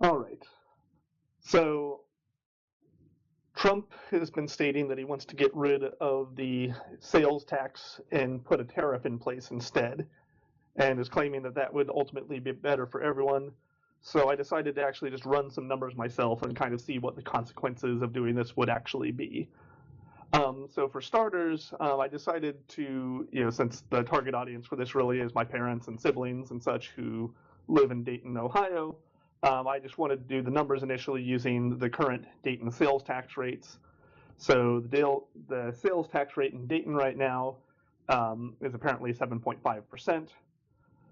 All right. So Trump has been stating that he wants to get rid of the sales tax and put a tariff in place instead, and is claiming that that would ultimately be better for everyone. So I decided to actually just run some numbers myself and kind of see what the consequences of doing this would actually be. So for starters, I decided to, since the target audience for this really is my parents and siblings and such who live in Dayton, Ohio, I just wanted to do the numbers initially using the current Dayton sales tax rates. So the sales tax rate in Dayton right now is apparently 7.5%.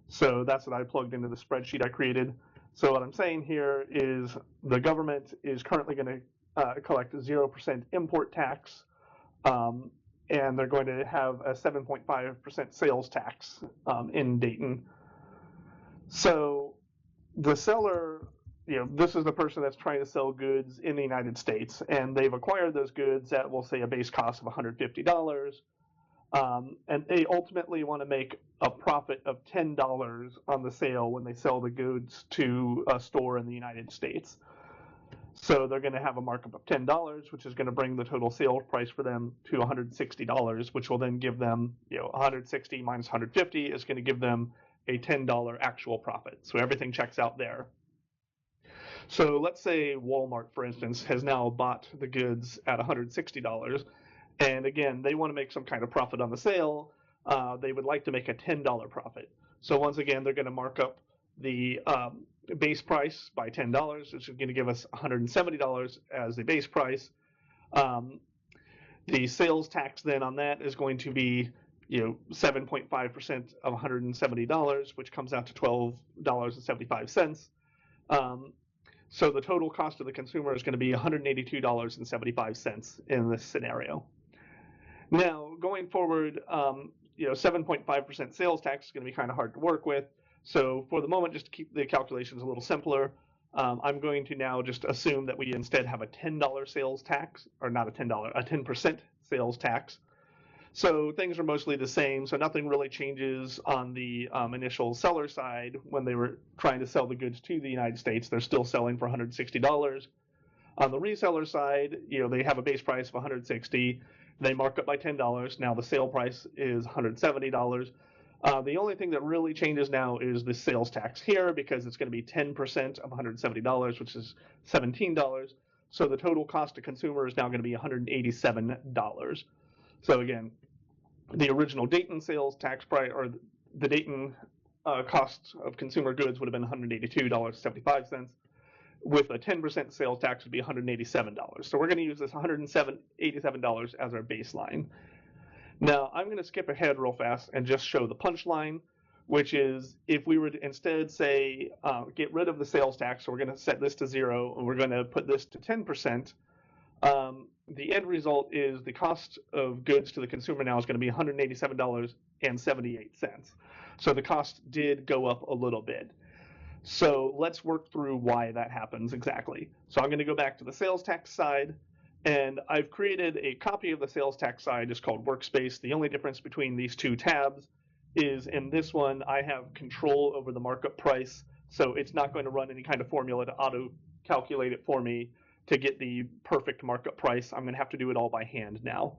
So that's what I plugged into the spreadsheet I created. So what I'm saying here is the government is currently going to collect 0% import tax, and they're going to have a 7.5% sales tax in Dayton. So the seller, this is the person that's trying to sell goods in the United States, and they've acquired those goods at, we'll say, a base cost of $150. And they ultimately want to make a profit of $10 on the sale when they sell the goods to a store in the United States. So they're going to have a markup of $10, which is going to bring the total sales price for them to $160, which will then give them, 160 minus 150 is going to give them a $10 actual profit. So everything checks out there. So let's say Walmart, for instance, has now bought the goods at $160. And again, they want to make some kind of profit on the sale. They would like to make a $10 profit. So once again, they're going to mark up the base price by $10, which is going to give us $170 as the base price. The sales tax then on that is going to be 7.5% of $170, which comes out to $12.75. So the total cost of the consumer is going to be $182.75 in this scenario. Now, going forward, 7.5% sales tax is going to be kind of hard to work with. So for the moment, just to keep the calculations a little simpler, I'm going to now just assume that we instead have a $10 sales tax, or not a $10, a 10% sales tax. So things are mostly the same. So nothing really changes on the initial seller side when they were trying to sell the goods to the United States. They're still selling for $160. On the reseller side, they have a base price of $160. They mark up by $10. Now the sale price is $170. The only thing that really changes now is the sales tax here, because it's going to be 10% of $170, which is $17. So the total cost to consumer is now going to be $187. So again, the original Dayton sales tax price, or the Dayton cost of consumer goods would have been $182.75. With a 10% sales tax would be $187. So we're going to use this $187 as our baseline. Now I'm going to skip ahead real fast and just show the punchline, which is if we were to instead say get rid of the sales tax, so we're going to set this to 0 and we're going to put this to 10%, the end result is the cost of goods to the consumer now is going to be $187.78. So the cost did go up a little bit. So let's work through why that happens exactly. So I'm going to go back to the sales tax side, and I've created a copy of the sales tax side just called Workspace. The only difference between these two tabs is in this one I have control over the markup price, so it's not going to run any kind of formula to auto calculate it for me to get the perfect markup price. I'm going to have to do it all by hand now.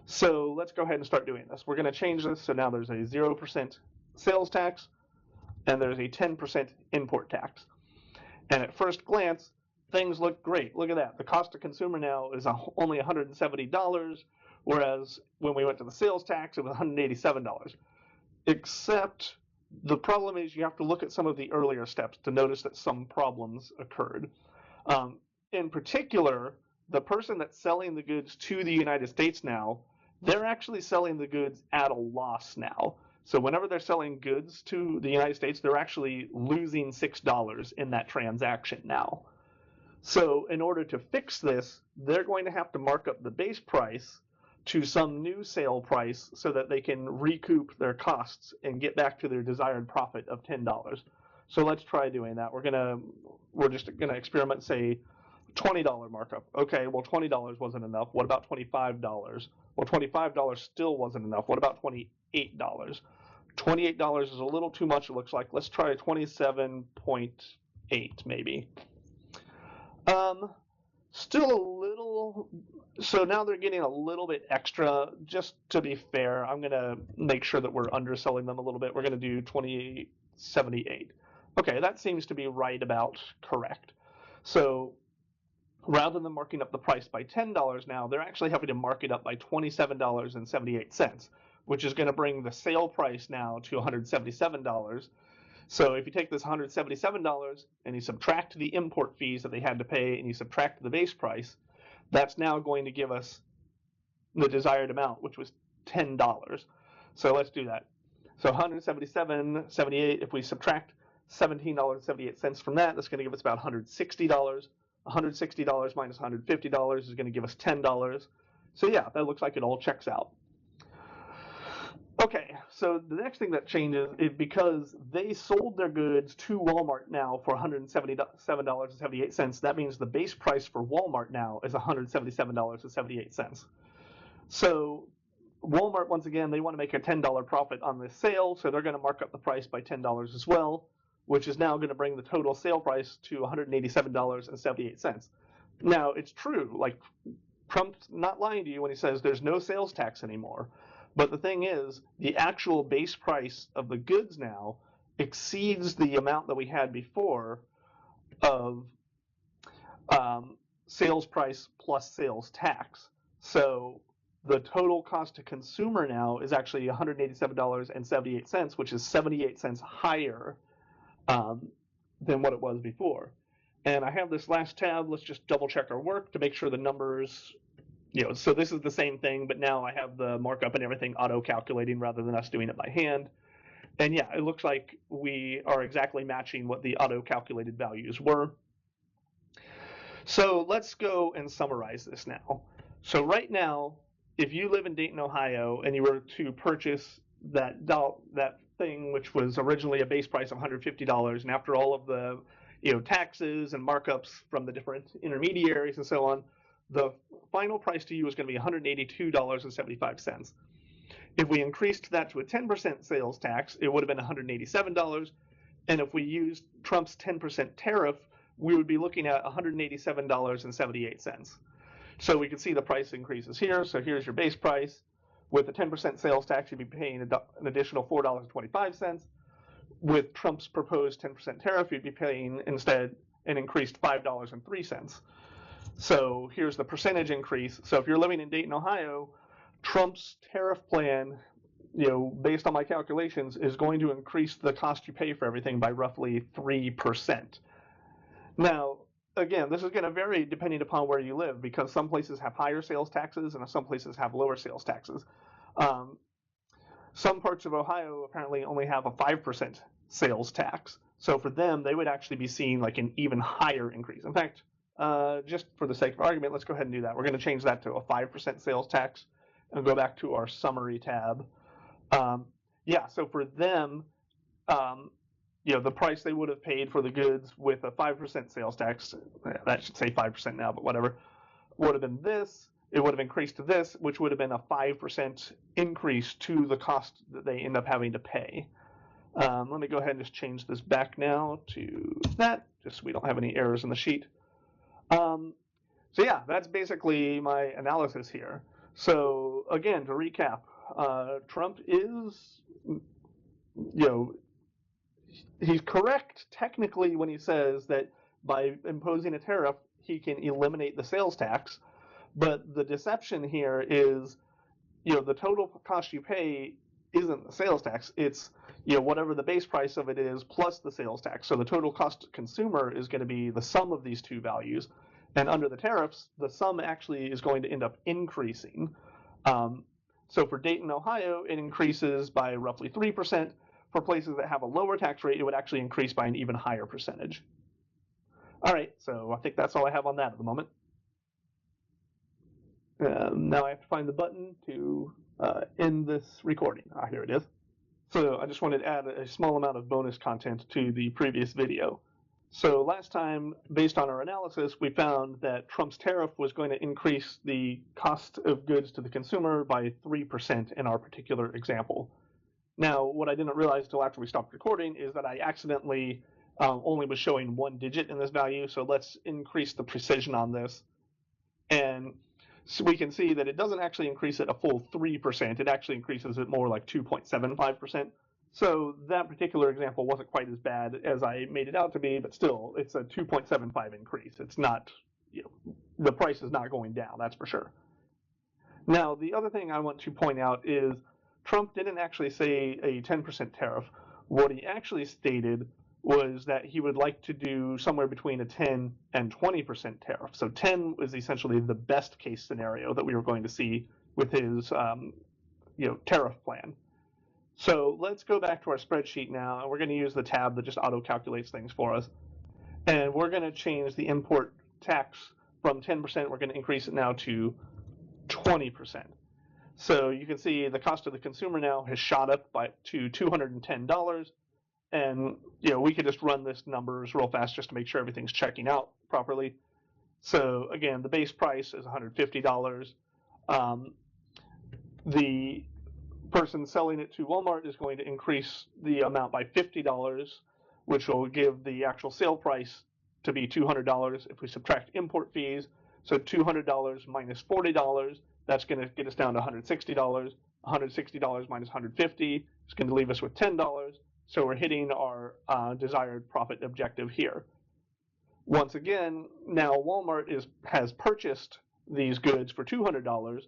So let's go ahead and start doing this. We're going to change this so now there's a 0% sales tax and there's a 10% import tax. And at first glance, things look great. Look at that. The cost to consumer now is only $170, whereas when we went to the sales tax, it was $187. Except the problem is you have to look at some of the earlier steps to notice that some problems occurred. In particular, the person that's selling the goods to the United States now, they're actually selling the goods at a loss now. So whenever they're selling goods to the United States, they're actually losing $6 in that transaction now. So in order to fix this, they're going to have to mark up the base price to some new sale price so that they can recoup their costs and get back to their desired profit of $10. So let's try doing that. We're just gonna experiment, say $20 markup. Okay, well $20 wasn't enough. What about $25? Well, $25 still wasn't enough. What about $28? $28 is a little too much, it looks like. Let's try 27.8. 8 maybe. Still a little, so now they're getting a little bit extra. Just to be fair, I'm going to make sure that we're underselling them a little bit. We're going to do 28.78. Okay, that seems to be right about correct. So rather than marking up the price by $10 now, they're actually having to mark it up by $27.78, which is going to bring the sale price now to $177. So if you take this $177 and you subtract the import fees that they had to pay and you subtract the base price, that's now going to give us the desired amount, which was $10. So let's do that. So $177.78, if we subtract $17.78 from that, that's going to give us about $160. $160 minus $150 is going to give us $10. So yeah, that looks like it all checks out. Okay, so the next thing that changes is because they sold their goods to Walmart now for $177.78, that means the base price for Walmart now is $177.78. So Walmart, once again, they want to make a $10 profit on this sale, so they're going to mark up the price by $10 as well, which is now going to bring the total sale price to $187.78. Now, it's true, like, Trump's not lying to you when he says there's no sales tax anymore. But the thing is, the actual base price of the goods now exceeds the amount that we had before of sales price plus sales tax. So the total cost to consumer now is actually $187.78, which is 78 cents higher than what it was before. And I have this last tab. Let's just double check our work to make sure the numbers, so this is the same thing, but now I have the markup and everything auto-calculating rather than us doing it by hand. And yeah, it looks like we are exactly matching what the auto-calculated values were. So let's go and summarize this now. So right now, if you live in Dayton, Ohio, and you were to purchase that thing, which was originally a base price of $150, and after all of the taxes and markups from the different intermediaries and so on, the final price to you is going to be $182.75. If we increased that to a 10% sales tax, it would have been $187. And if we used Trump's 10% tariff, we would be looking at $187.78. So we can see the price increases here. So here's your base price. With the 10% sales tax, you'd be paying an additional $4.25. With Trump's proposed 10% tariff, you'd be paying instead an increased $5.03. So here's the percentage increase. So if you're living in Dayton, Ohio, Trump's tariff plan, based on my calculations, is going to increase the cost you pay for everything by roughly 3%. Now, again, this is going to vary depending upon where you live, because some places have higher sales taxes and some places have lower sales taxes. Some parts of Ohio apparently only have a 5% sales tax. So for them, they would actually be seeing like an even higher increase. In fact, just for the sake of argument, let's go ahead and do that. We're going to change that to a 5% sales tax and go back to our summary tab. Yeah, so for them, the price they would have paid for the goods with a 5% sales tax, that should say 5% now, but whatever, would have been this. It would have increased to this, which would have been a 5% increase to the cost that they end up having to pay. Let me go ahead and just change this back now to that, just so we don't have any errors in the sheet. So yeah, that's basically my analysis here. So again, to recap, Trump is, he's correct technically when he says that by imposing a tariff, he can eliminate the sales tax. But the deception here is, the total cost you pay isn't the sales tax. It's, whatever the base price of it is plus the sales tax. So the total cost to consumer is going to be the sum of these two values. And under the tariffs, the sum actually is going to end up increasing. So for Dayton, Ohio, it increases by roughly 3%. For places that have a lower tax rate, it would actually increase by an even higher percentage. All right, so I think that's all I have on that at the moment. Now I have to find the button to end this recording. Here it is. So I just wanted to add a small amount of bonus content to the previous video. So last time, based on our analysis, we found that Trump's tariff was going to increase the cost of goods to the consumer by 3% in our particular example. Now, what I didn't realize until after we stopped recording is that I accidentally only was showing one digit in this value, so let's increase the precision on this. And so we can see that it doesn't actually increase it a full 3%. It actually increases it more like 2.75%. So that particular example wasn't quite as bad as I made it out to be, but still, it's a 2.75 increase. It's not, the price is not going down, that's for sure. Now, the other thing I want to point out is Trump didn't actually say a 10% tariff. What he actually stated was that he would like to do somewhere between a 10 and 20% tariff. So 10 is essentially the best case scenario that we were going to see with his tariff plan. So let's go back to our spreadsheet now, and we're going to use the tab that just auto-calculates things for us. And we're going to change the import tax from 10%, we're going to increase it now to 20%. So you can see the cost of the consumer now has shot up to $210. And we could just run this numbers real fast just to make sure everything's checking out properly. So again, the base price is $150. The person selling it to Walmart is going to increase the amount by $50, which will give the actual sale price to be $200 if we subtract import fees. So $200 minus $40, that's going to get us down to $160. $160 minus $150 is going to leave us with $10. So we're hitting our desired profit objective here. Once again, now Walmart has purchased these goods for $200.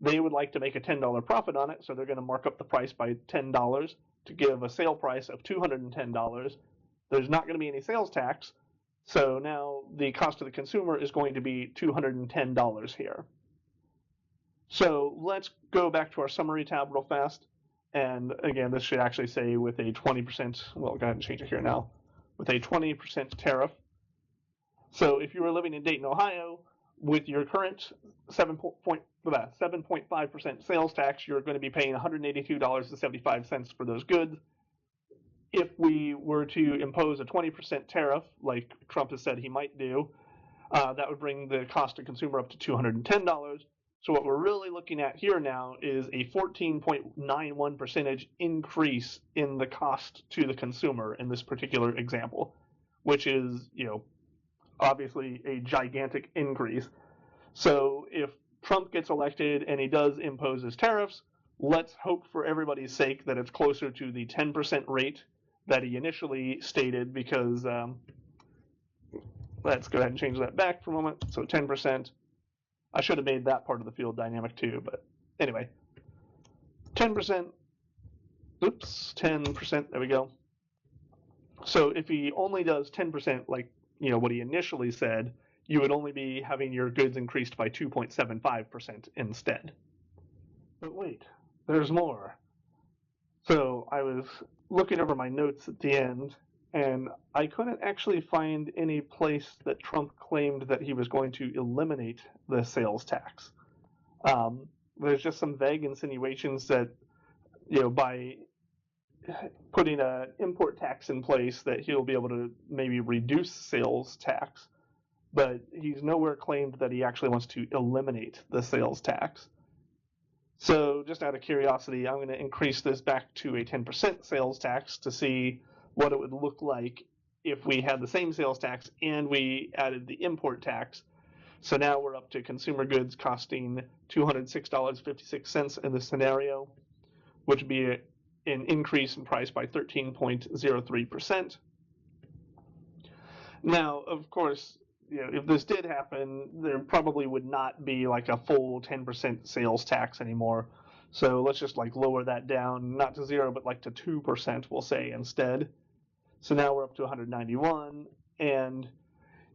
They would like to make a $10 profit on it, so they're going to mark up the price by $10 to give a sale price of $210. There's not going to be any sales tax, so now the cost to the consumer is going to be $210 here. So let's go back to our summary tab real fast. And again, this should actually say with a 20%, well, go ahead and change it here now, with a 20% tariff. So if you were living in Dayton, Ohio, with your current 7.5% sales tax, you're going to be paying $182.75 for those goods. If we were to impose a 20% tariff, like Trump has said he might do, that would bring the cost to consumer up to $210. So what we're really looking at here now is a 14.91% increase in the cost to the consumer in this particular example, which is, obviously a gigantic increase. So if Trump gets elected and he does impose his tariffs, let's hope for everybody's sake that it's closer to the 10% rate that he initially stated, because let's go ahead and change that back for a moment. So 10%. I should have made that part of the field dynamic too, but anyway, 10%, oops, 10%, there we go. So if he only does 10%, like, what he initially said, you would only be having your goods increased by 2.75% instead. But wait, there's more. So I was looking over my notes at the end, and I couldn't actually find any place that Trump claimed that he was going to eliminate the sales tax. There's just some vague insinuations that, by putting an import tax in place, that he'll be able to maybe reduce sales tax, but he's nowhere claimed that he actually wants to eliminate the sales tax. So just out of curiosity, I'm going to increase this back to a 10% sales tax to see what it would look like if we had the same sales tax and we added the import tax. So now we're up to consumer goods costing $206.56 in this scenario, which would be an increase in price by 13.03%. Now, of course, if this did happen, there probably would not be like a full 10% sales tax anymore. So let's just lower that down, not to 0, but to 2%, we'll say instead. So now we're up to 191, and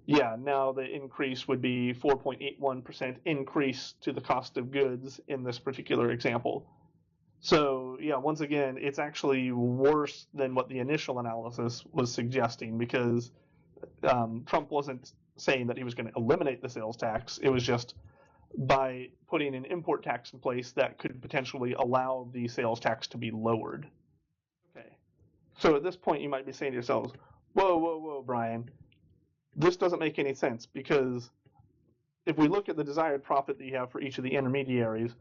now the increase would be 4.81% increase to the cost of goods in this particular example. So once again, it's actually worse than what the initial analysis was suggesting, because Trump wasn't saying that he was going to eliminate the sales tax. It was just by putting an import tax in place that could potentially allow the sales tax to be lowered. Okay. So at this point, you might be saying to yourselves, whoa, Brian, this doesn't make any sense, because if we look at the desired profit that you have for each of the intermediaries,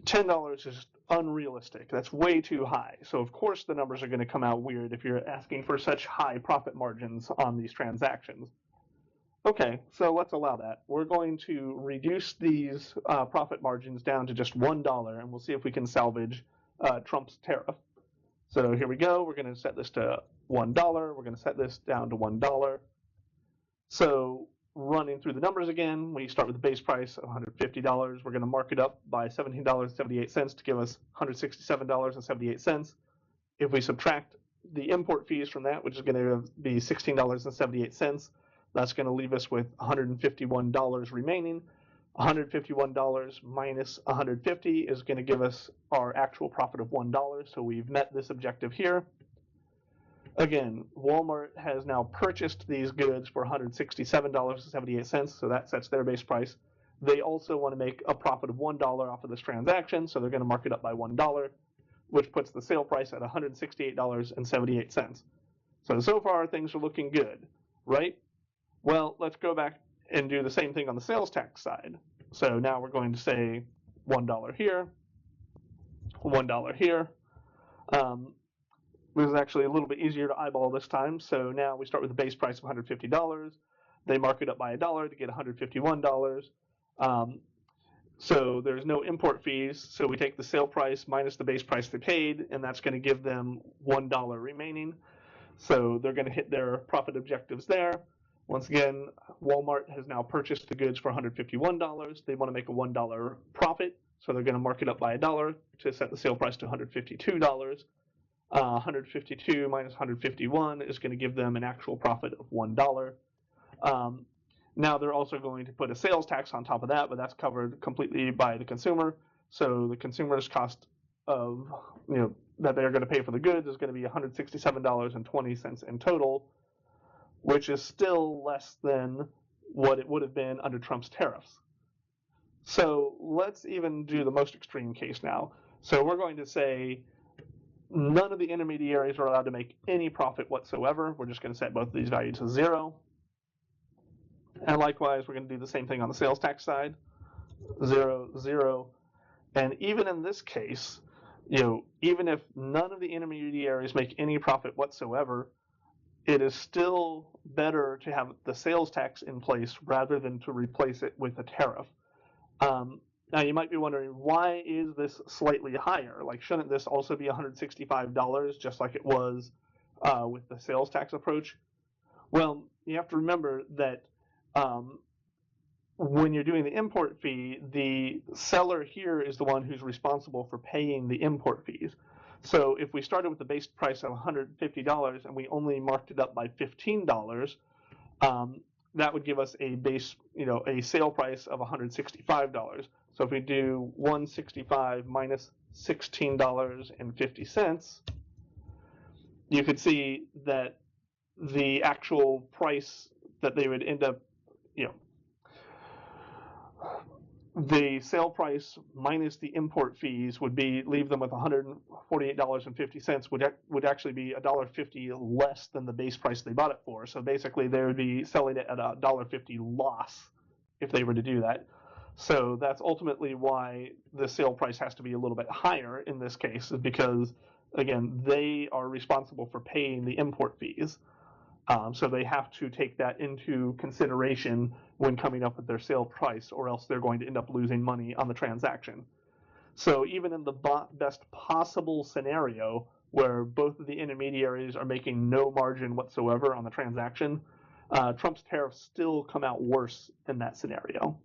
$10 is unrealistic. That's way too high. So of course the numbers are going to come out weird if you're asking for such high profit margins on these transactions. Okay, so let's allow that. We're going to reduce these profit margins down to just $1, and we'll see if we can salvage Trump's tariff. So here we go. We're going to set this to $1. We're going to set this down to $1. So running through the numbers again, we start with the base price of $150. We're going to mark it up by $17.78 to give us $167.78. If we subtract the import fees from that, which is going to be $16.78, that's going to leave us with $151 remaining. $151 minus $150 is going to give us our actual profit of $1. So we've met this objective here. Again, Walmart has now purchased these goods for $167.78, so that sets their base price. They also want to make a profit of $1 off of this transaction, so they're going to mark it up by $1, which puts the sale price at $168.78. So far things are looking good, right? Well, let's go back and do the same thing on the sales tax side. So now we're going to say $1 here, $1 here. This is actually a little bit easier to eyeball this time. So now we start with the base price of $150. They mark it up by $1 to get $151. So there's no import fees. So we take the sale price minus the base price they paid, and that's going to give them $1 remaining. So they're going to hit their profit objectives there. Once again, Walmart has now purchased the goods for $151. They want to make a $1 profit, so they're going to mark it up by $1 to set the sale price to $152. 152 minus 151 is going to give them an actual profit of $1. Now they're also going to put a sales tax on top of that, but that's covered completely by the consumer. So the consumer's cost of that they're going to pay for the goods is going to be $167.20 in total, which is still less than what it would have been under Trump's tariffs. So let's even do the most extreme case now. So we're going to say none of the intermediaries are allowed to make any profit whatsoever. We're just going to set both of these values to 0. And likewise, we're going to do the same thing on the sales tax side. 0, 0. And even in this case, even if none of the intermediaries make any profit whatsoever, it is still better to have the sales tax in place rather than to replace it with a tariff. Now you might be wondering, why is this slightly higher? Like, shouldn't this also be $165 just like it was with the sales tax approach? Well, you have to remember that when you're doing the import fee, the seller here is the one who's responsible for paying the import fees. So if we started with the base price of $150 and we only marked it up by $15, that would give us a base, a sale price of $165. So if we do $165 minus $16.50, you could see that the actual price that they would end up, the sale price minus the import fees would leave them with $148.50, would actually be $1.50 less than the base price they bought it for. So basically they would be selling it at a $1.50 loss if they were to do that. So that's ultimately why the sale price has to be a little bit higher in this case, is because, again, they are responsible for paying the import fees. So they have to take that into consideration when coming up with their sale price, or else they're going to end up losing money on the transaction. So even in the best possible scenario, where both of the intermediaries are making no margin whatsoever on the transaction, Trump's tariffs still come out worse in that scenario.